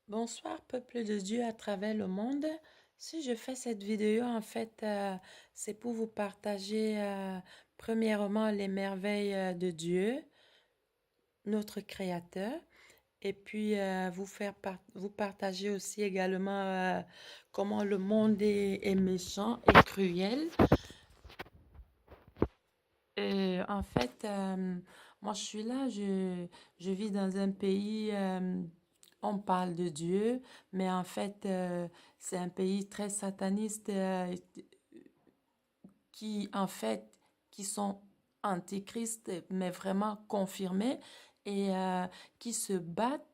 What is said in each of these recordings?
Bonsoir, peuple de Dieu à travers le monde. Si je fais cette vidéo, c'est pour vous partager, premièrement, les merveilles de Dieu, notre Créateur, et puis vous partager aussi également comment le monde est méchant et cruel. Moi, je suis là, je vis dans un pays, on parle de Dieu, mais c'est un pays très sataniste qui, en fait, qui sont antichrist, mais vraiment confirmés et qui se battent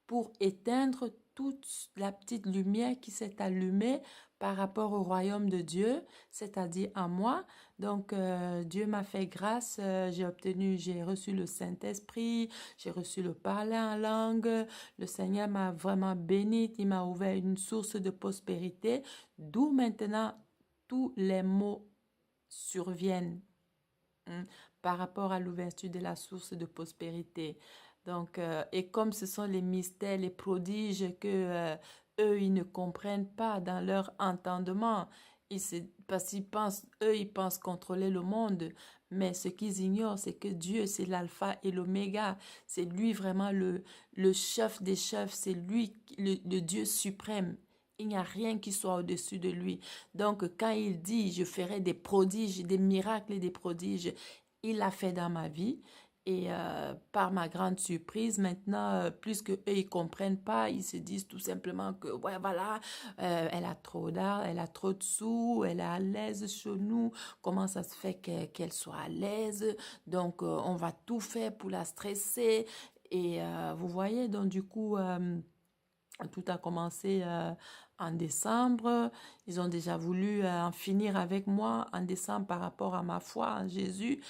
pour éteindre toute la petite lumière qui s'est allumée par rapport au royaume de Dieu, c'est-à-dire à moi. Dieu m'a fait grâce, j'ai reçu le Saint-Esprit, j'ai reçu le parler en langue. Le Seigneur m'a vraiment béni, il m'a ouvert une source de prospérité, d'où maintenant tous les maux surviennent par rapport à l'ouverture de la source de prospérité. Et comme ce sont les mystères, les prodiges que eux, ils ne comprennent pas dans leur entendement, parce ils pensent contrôler le monde, mais ce qu'ils ignorent, c'est que Dieu, c'est l'alpha et l'oméga, c'est lui vraiment le chef des chefs, c'est lui le Dieu suprême. Il n'y a rien qui soit au-dessus de lui. Donc, quand il dit, je ferai des prodiges, des miracles et des prodiges, il l'a fait dans ma vie. Et par ma grande surprise, maintenant, plus que eux, ils comprennent pas, ils se disent tout simplement que, ouais, voilà, elle a trop d'art, elle a trop de sous, elle est à l'aise chez nous. Comment ça se fait qu'elle soit à l'aise? On va tout faire pour la stresser. Et vous voyez, tout a commencé en décembre. Ils ont déjà voulu en finir avec moi en décembre par rapport à ma foi en Jésus.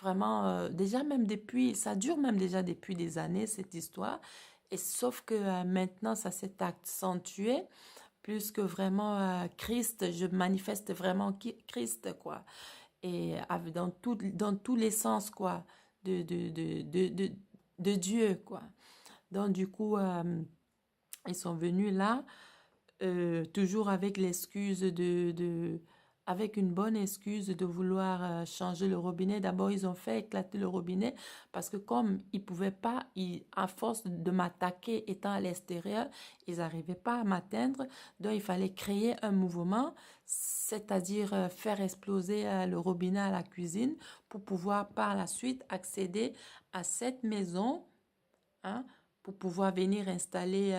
Vraiment, déjà même depuis, ça dure même déjà depuis des années, cette histoire. Et sauf que maintenant, ça s'est accentué plus que vraiment Christ, je manifeste vraiment Christ, quoi. Et dans tous les sens, quoi, de Dieu, quoi. Donc, du coup, ils sont venus là, toujours avec avec une bonne excuse de vouloir changer le robinet. D'abord, ils ont fait éclater le robinet parce que comme ils pouvaient pas, à force de m'attaquer étant à l'extérieur, ils n'arrivaient pas à m'atteindre. Donc, il fallait créer un mouvement, c'est-à-dire faire exploser le robinet à la cuisine pour pouvoir par la suite accéder à cette maison, hein, pour pouvoir venir installer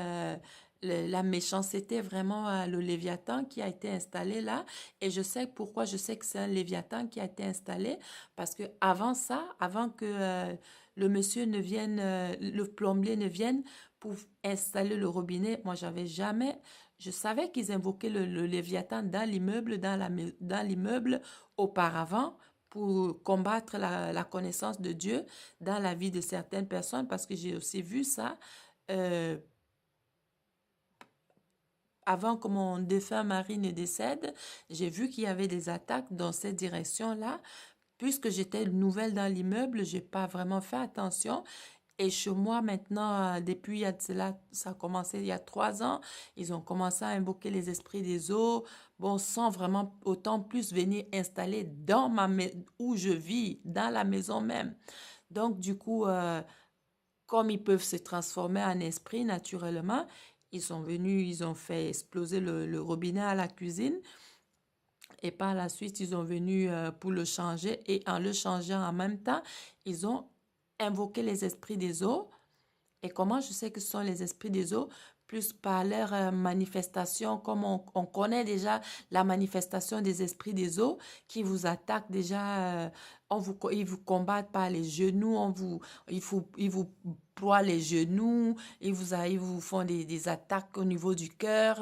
la méchanceté, vraiment le Léviathan qui a été installé là. Et je sais pourquoi je sais que c'est un Léviathan qui a été installé, parce que avant ça, avant que le monsieur ne vienne, le plombier ne vienne pour installer le robinet, moi j'avais jamais, je savais qu'ils invoquaient le Léviathan dans l'immeuble, dans l'immeuble auparavant, pour combattre la connaissance de Dieu dans la vie de certaines personnes, parce que j'ai aussi vu ça euh, avant que mon défunt mari ne décède. J'ai vu qu'il y avait des attaques dans cette direction-là. Puisque j'étais nouvelle dans l'immeuble, j'ai pas vraiment fait attention. Et chez moi, maintenant, depuis il y a de cela, ça a commencé il y a 3 ans, ils ont commencé à invoquer les esprits des eaux, bon, sans vraiment autant plus venir installer où je vis, dans la maison même. Donc, du coup, comme ils peuvent se transformer en esprit naturellement, ils sont venus, ils ont fait exploser le robinet à la cuisine. Et par la suite, ils ont venu pour le changer. Et en le changeant en même temps, ils ont invoqué les esprits des eaux. Et comment je sais que ce sont les esprits des eaux? Plus par leur manifestation, comme on connaît déjà la manifestation des esprits des eaux qui vous attaquent déjà, ils vous combattent par les genoux, ils vous ploient les genoux, ils vous font des attaques au niveau du cœur,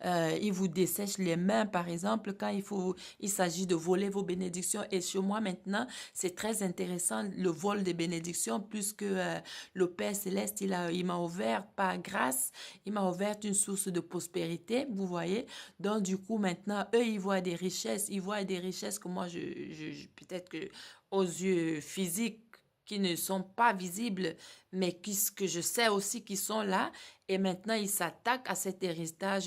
ils vous dessèchent les mains, par exemple, quand il s'agit de voler vos bénédictions. Et chez moi maintenant, c'est très intéressant, le vol des bénédictions, puisque le Père Céleste, il m'a ouvert par grâce, il m'a ouvert une source de prospérité, vous voyez. Donc, du coup, maintenant, eux, ils voient des richesses que moi, peut-être que aux yeux physiques, qui ne sont pas visibles, mais que je sais aussi qu'ils sont là. Et maintenant, ils s'attaquent à cet héritage,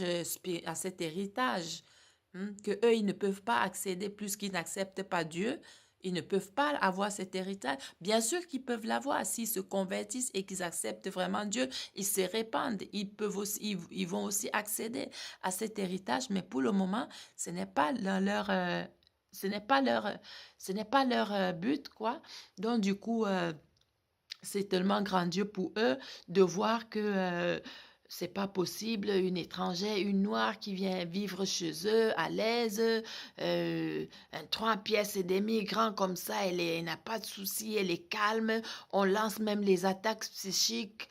que eux, ils ne peuvent pas accéder puisqu'ils n'acceptent pas Dieu. Ils ne peuvent pas avoir cet héritage. Bien sûr qu'ils peuvent l'avoir s'ils se convertissent et qu'ils acceptent vraiment Dieu. Ils se répandent. Ils peuvent aussi, ils vont aussi accéder à cet héritage. Mais pour le moment, ce n'est pas ce n'est pas leur, ce n'est pas leur but, quoi. Donc, du coup, c'est tellement grandiose pour eux de voir que c'est pas possible, une étrangère, une noire qui vient vivre chez eux à l'aise, un 3 pièces et demi grand comme ça, elle n'a pas de souci, elle est calme, on lance même les attaques psychiques.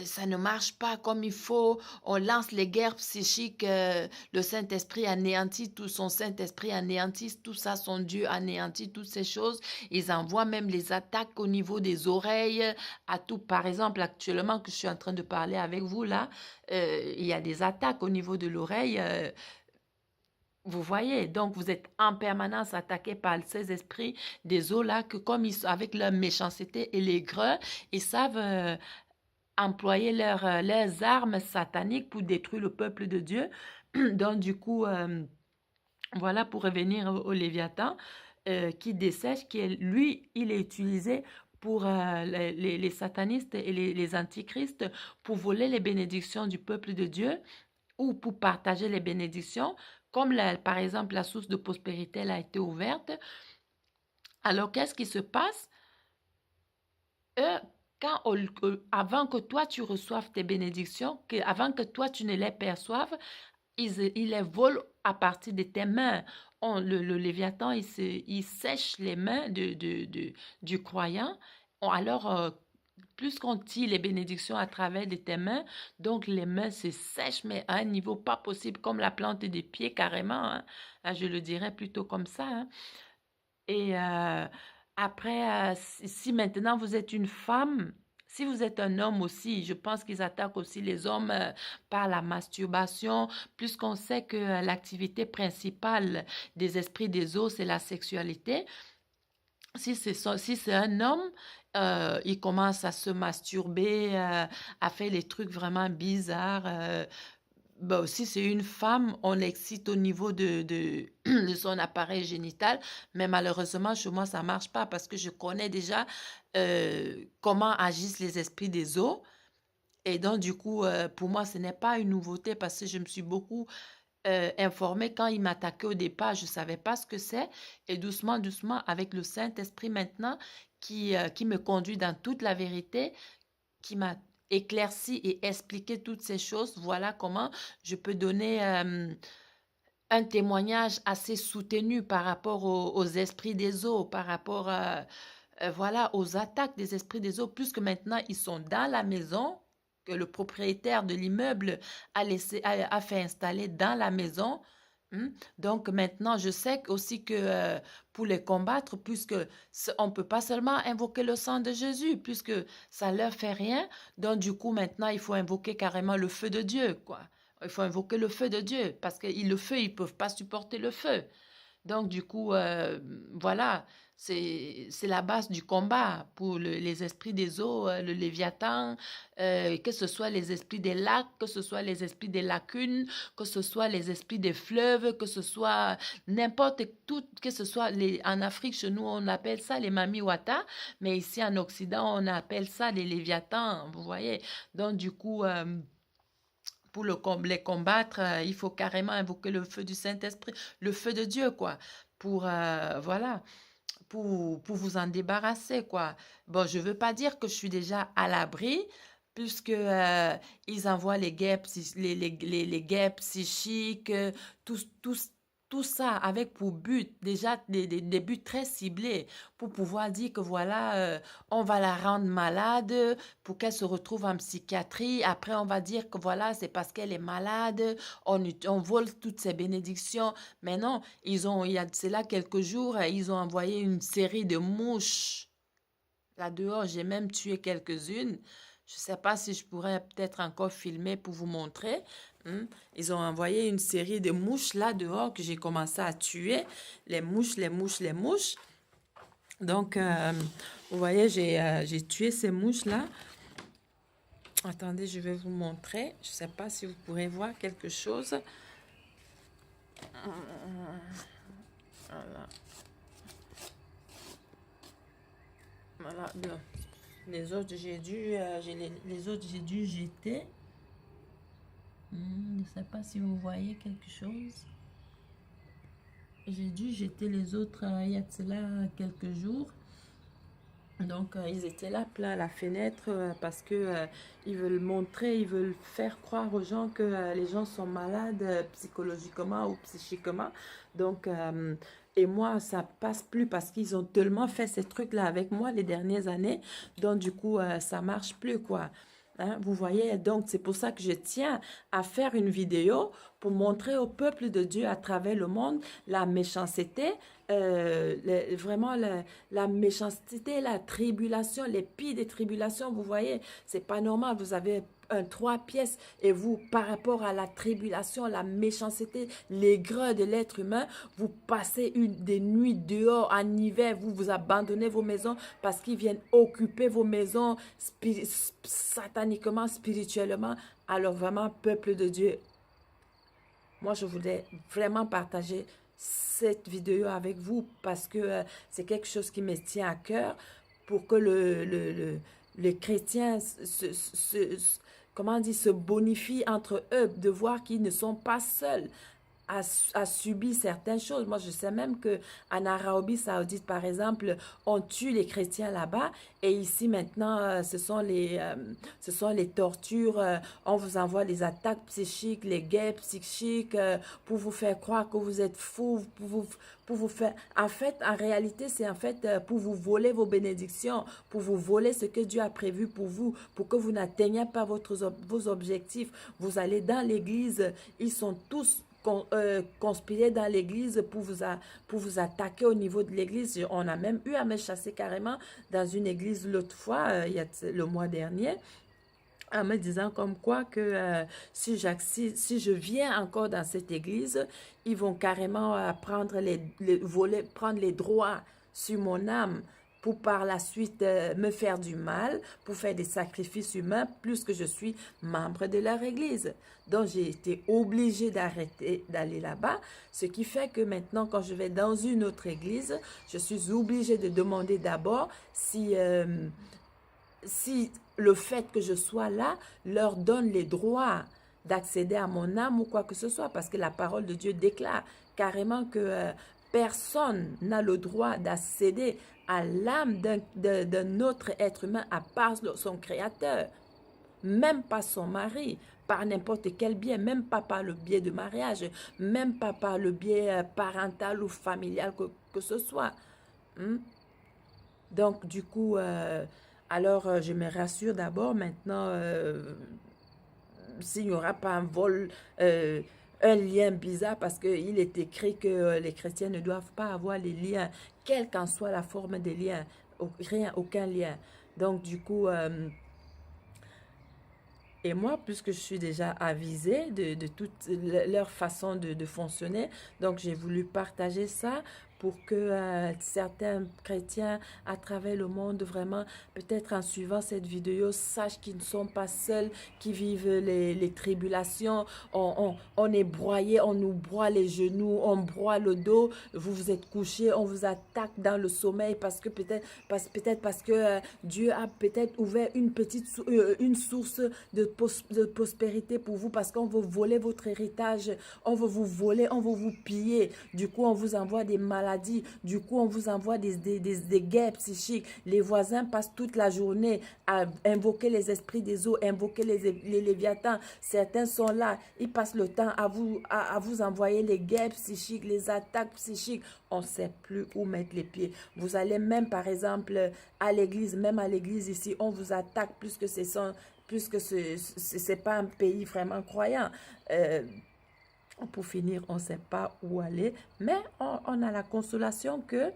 Ça ne marche pas comme il faut, on lance les guerres psychiques, le Saint-Esprit anéantit tout, son Saint-Esprit anéantit tout ça, son Dieu anéantit toutes ces choses. Ils envoient même les attaques au niveau des oreilles, à tout. Par exemple, actuellement que je suis en train de parler avec vous là, il y a des attaques au niveau de l'oreille. Vous voyez, donc vous êtes en permanence attaqué par ces esprits des eaux là que comme ils, avec leur méchanceté et les greux, ils savent employer leurs armes sataniques pour détruire le peuple de Dieu. Donc du coup, voilà pour revenir au Léviathan qui dessèche, lui, il est utilisé pour les satanistes et les antichrists pour voler les bénédictions du peuple de Dieu ou pour partager les bénédictions, comme par exemple la source de prospérité elle a été ouverte. Alors qu'est-ce qui se passe? Eux, avant que toi tu reçoives tes bénédictions, avant que toi tu ne les perçoives, ils les volent à partir de tes mains. Le Léviathan, il sèche les mains du croyant. Alors, plus qu'on tire les bénédictions à travers de tes mains, donc les mains se sèchent, mais à un niveau pas possible, comme la plante des pieds carrément, hein. Je le dirais plutôt comme ça, hein. Et après, si maintenant vous êtes une femme, si vous êtes un homme aussi, je pense qu'ils attaquent aussi les hommes par la masturbation, puisqu'on sait que l'activité principale des esprits des eaux, c'est la sexualité. Si c'est un homme, il commence à se masturber, à faire les trucs vraiment bizarres. Bah, si c'est une femme, on l'excite au niveau de son appareil génital, mais malheureusement, chez moi, ça marche pas parce que je connais déjà comment agissent les esprits des eaux. Et donc, du coup, pour moi, ce n'est pas une nouveauté parce que je me suis beaucoup informée. Quand il m'attaquait au départ, je ne savais pas ce que c'est. Et doucement, doucement, avec le Saint-Esprit maintenant qui me conduit dans toute la vérité, qui m'a éclairci et expliqué toutes ces choses, voilà comment je peux donner un témoignage assez soutenu par rapport aux esprits des eaux, par rapport voilà, aux attaques des esprits des eaux, puisque maintenant ils sont dans la maison que le propriétaire de l'immeuble a fait installer dans la maison. Donc maintenant, je sais aussi que pour les combattre, puisque on ne peut pas seulement invoquer le sang de Jésus, puisque ça ne leur fait rien. Donc du coup, maintenant, il faut invoquer carrément le feu de Dieu, quoi. Il faut invoquer le feu de Dieu, parce que le feu, ils ne peuvent pas supporter le feu. Donc, du coup, voilà, c'est la base du combat pour les esprits des eaux, le Léviathan, que ce soit les esprits des lacs, que ce soit les esprits des lacunes, que ce soit les esprits des fleuves, que ce soit n'importe tout, que ce soit en Afrique, chez nous, on appelle ça les mamiwata, mais ici en Occident, on appelle ça les Léviathans, vous voyez. Donc, du coup, pour les combattre, il faut carrément invoquer le feu du Saint-Esprit, le feu de Dieu, quoi, pour, voilà, pour vous en débarrasser, quoi. Bon, je veux pas dire que je suis déjà à l'abri, puisque ils envoient les guerres, les guerres psychiques, tout ça avec pour but, déjà des buts très ciblés, pour pouvoir dire que voilà, on va la rendre malade, pour qu'elle se retrouve en psychiatrie. Après, on va dire que voilà, c'est parce qu'elle est malade, on vole toutes ses bénédictions. Mais non, il y a de cela quelques jours, ils ont envoyé une série de mouches. Là dehors, j'ai même tué quelques-unes. Je ne sais pas si je pourrais peut-être encore filmer pour vous montrer. Ils ont envoyé une série de mouches là dehors que j'ai commencé à tuer. Les mouches, les mouches, les mouches. Donc, vous voyez, j'ai tué ces mouches-là. Attendez, je vais vous montrer. Je ne sais pas si vous pourrez voir quelque chose. Voilà. Voilà. Bien. Les autres, les autres, j'ai dû jeter. Je ne sais pas si vous voyez quelque chose. J'ai dû jeter les autres il y a de cela quelques jours. Donc, ils étaient là, plein à la fenêtre, parce que ils veulent montrer, ils veulent faire croire aux gens que les gens sont malades psychologiquement ou psychiquement. Donc, et moi, ça passe plus parce qu'ils ont tellement fait ces trucs-là avec moi les dernières années. Donc, du coup, ça marche plus, quoi. Hein, vous voyez, donc c'est pour ça que je tiens à faire une vidéo pour montrer au peuple de Dieu à travers le monde la méchanceté, vraiment la méchanceté, la tribulation, les pires des tribulations. Vous voyez, c'est pas normal. Vous avez un 3 pièces et vous, par rapport à la tribulation, la méchanceté, l'aigreur de l'être humain, vous passez des nuits dehors en hiver, vous vous abandonnez vos maisons parce qu'ils viennent occuper vos maisons sataniquement, spirituellement. Alors vraiment, peuple de Dieu, moi, je voulais vraiment partager cette vidéo avec vous parce que c'est quelque chose qui me tient à cœur pour que les chrétiens comment on dit, se bonifient entre eux, de voir qu'ils ne sont pas seuls à subir certaines choses. Moi, je sais même que en Arabie Saoudite, par exemple, on tue les chrétiens là-bas et ici maintenant, ce sont les tortures. On vous envoie les attaques psychiques, les guerres psychiques pour vous faire croire que vous êtes fou, pour vous faire. En fait, en réalité, c'est en fait pour vous voler vos bénédictions, pour vous voler ce que Dieu a prévu pour vous, pour que vous n'atteigniez pas vos objectifs. Vous allez dans l'église, ils sont tous conspirer dans l'église pour vous attaquer au niveau de l'église. On a même eu à me chasser carrément dans une église l'autre fois, le mois dernier, en me disant comme quoi que si je viens encore dans cette église, ils vont carrément prendre prendre les droits sur mon âme pour par la suite me faire du mal, pour faire des sacrifices humains, plus que je suis membre de leur église. Donc, j'ai été obligée d'arrêter d'aller là-bas, ce qui fait que maintenant, quand je vais dans une autre église, je suis obligée de demander d'abord si le fait que je sois là leur donne les droits d'accéder à mon âme ou quoi que ce soit, parce que la parole de Dieu déclare carrément que personne n'a le droit d'accéder à l'âme d'un autre être humain à part son créateur, même pas son mari, par n'importe quel biais, même pas par le biais de mariage, même pas par le biais parental ou familial que ce soit. Hmm? Donc, du coup, alors je me rassure d'abord maintenant, s'il n'y aura pas un vol, un lien bizarre, parce qu'il est écrit que les chrétiens ne doivent pas avoir les liens, quelle qu'en soit la forme des liens, rien, aucun lien. Donc, du coup, et moi, puisque je suis déjà avisée de toute leur façon de fonctionner, donc j'ai voulu partager ça pour que certains chrétiens à travers le monde, vraiment, peut-être en suivant cette vidéo, sachent qu'ils ne sont pas seuls, qui vivent les tribulations. On est broyé, on nous broie les genoux, on broie le dos, vous vous êtes couché, on vous attaque dans le sommeil parce que peut-être parce que Dieu a peut-être ouvert une source de prospérité pour vous parce qu'on veut voler votre héritage, on veut vous voler, on veut vous piller. Du coup, on vous envoie des maladies, du coup, on vous envoie des guerres psychiques. Les voisins passent toute la journée à invoquer les esprits des eaux, invoquer les léviathans. Certains sont là, ils passent le temps à vous envoyer les guerres psychiques, les attaques psychiques. On ne sait plus où mettre les pieds. Vous allez même, par exemple, à l'église, même à l'église ici, on vous attaque plus que puisque ce n'est pas un pays vraiment croyant. Pour finir, on ne sait pas où aller, mais on a la consolation que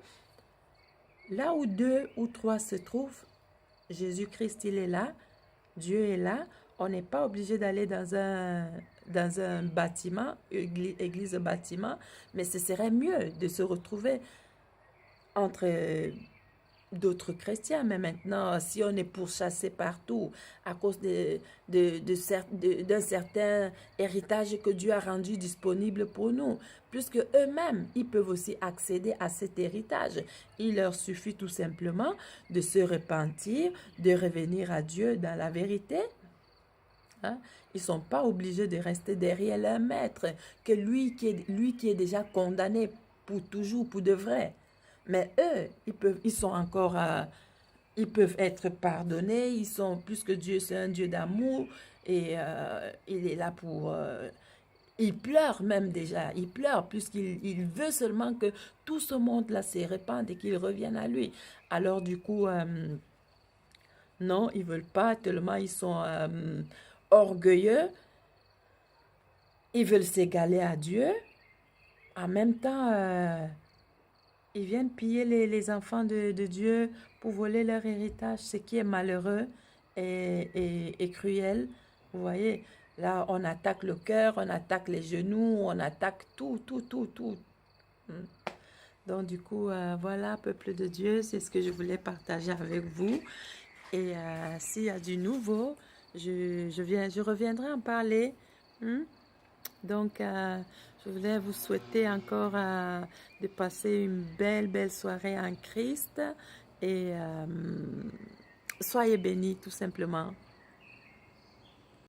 là où 2 ou 3 se trouvent, Jésus-Christ, il est là, Dieu est là. On n'est pas obligé d'aller dans un bâtiment, église bâtiment, mais ce serait mieux de se retrouver entre d'autres chrétiens. Mais maintenant, si on est pourchassé partout à cause d'un certain héritage que Dieu a rendu disponible pour nous, puisque eux-mêmes, ils peuvent aussi accéder à cet héritage. Il leur suffit tout simplement de se repentir, de revenir à Dieu dans la vérité. Hein? Ils ne sont pas obligés de rester derrière leur maître, que lui qui est déjà condamné pour toujours, pour de vrai. Mais eux, ils sont encore, ils peuvent être pardonnés. Ils sont, puisque Dieu, c'est un Dieu d'amour, et il est là pour, il pleure même déjà, il pleure puisqu'il veut seulement que tout ce monde-là se répande et qu'il revienne à lui. Alors du coup, non, ils veulent pas tellement ils sont orgueilleux, ils veulent s'égaler à Dieu. En même temps, ils viennent piller les enfants de Dieu pour voler leur héritage, ce qui est malheureux et cruel. Vous voyez, là, on attaque le cœur, on attaque les genoux, on attaque tout, tout, tout, tout. Hmm. Donc, du coup, voilà, peuple de Dieu, c'est ce que je voulais partager avec vous. Et s'il y a du nouveau, je reviendrai en parler. Hmm. Donc, je voulais vous souhaiter encore de passer une belle, belle soirée en Christ et soyez bénis tout simplement.